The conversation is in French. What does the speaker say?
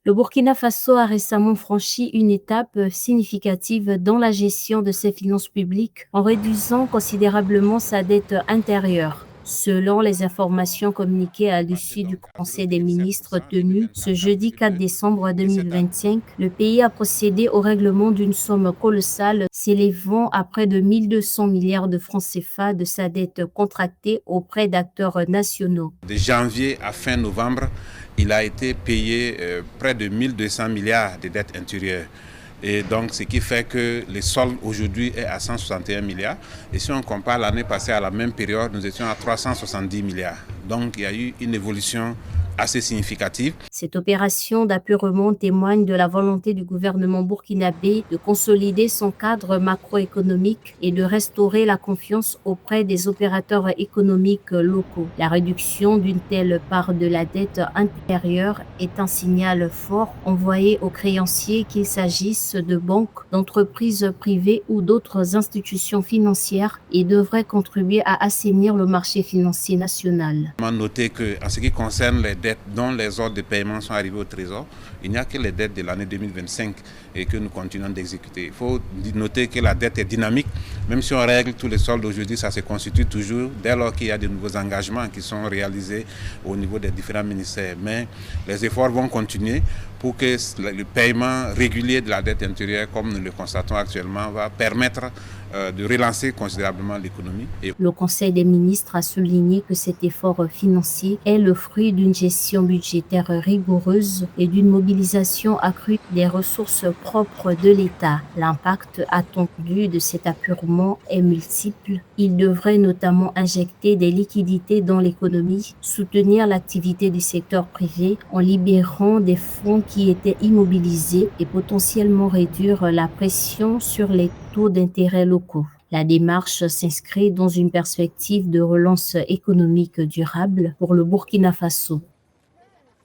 Le Burkina Faso a récemment franchi une étape significative dans la gestion de ses finances publiques en réduisant considérablement sa dette intérieure. Selon les informations communiquées à l'issue du Conseil des ministres tenu ce jeudi 4 décembre 2025, le pays a procédé au règlement d'une somme colossale s'élevant à près de 1200 milliards de francs CFA de sa dette contractée auprès d'acteurs nationaux. De janvier à fin novembre, il a été payé près de 1200 milliards de dettes intérieures. Et donc, ce qui fait que le solde aujourd'hui est à 161 milliards. Et si on compare l'année passée à la même période, nous étions à 370 milliards. Donc, il y a eu une évolution assez significative. Cette opération d'apurement témoigne de la volonté du gouvernement burkinabé de consolider son cadre macroéconomique et de restaurer la confiance auprès des opérateurs économiques locaux. La réduction d'une telle part de la dette intérieure est un signal fort envoyé aux créanciers, qu'il s'agisse de banques, d'entreprises privées ou d'autres institutions financières, et devrait contribuer à assainir le marché financier national. On a noté qu'en ce qui concerne les dettes dont les ordres de paiement sont arrivés au Trésor, il n'y a que les dettes de l'année 2025 et que nous continuons d'exécuter. Il faut noter que la dette est dynamique. Même si on règle tous les soldes aujourd'hui, ça se constitue toujours dès lors qu'il y a de nouveaux engagements qui sont réalisés au niveau des différents ministères. Mais les efforts vont continuer pour que le paiement régulier de la dette intérieure, comme nous le constatons actuellement, va permettre de relancer considérablement l'économie. Le Conseil des ministres a souligné que cet effort financier est le fruit d'une gestion budgétaire rigoureuse et d'une mobilisation accrue des ressources propres de l'État. L'impact attendu de cet apurement est multiple. Il devrait notamment injecter des liquidités dans l'économie, soutenir l'activité du secteur privé en libérant des fonds qui étaient immobilisés et potentiellement réduire la pression sur les taux d'intérêt locaux. La démarche s'inscrit dans une perspective de relance économique durable pour le Burkina Faso.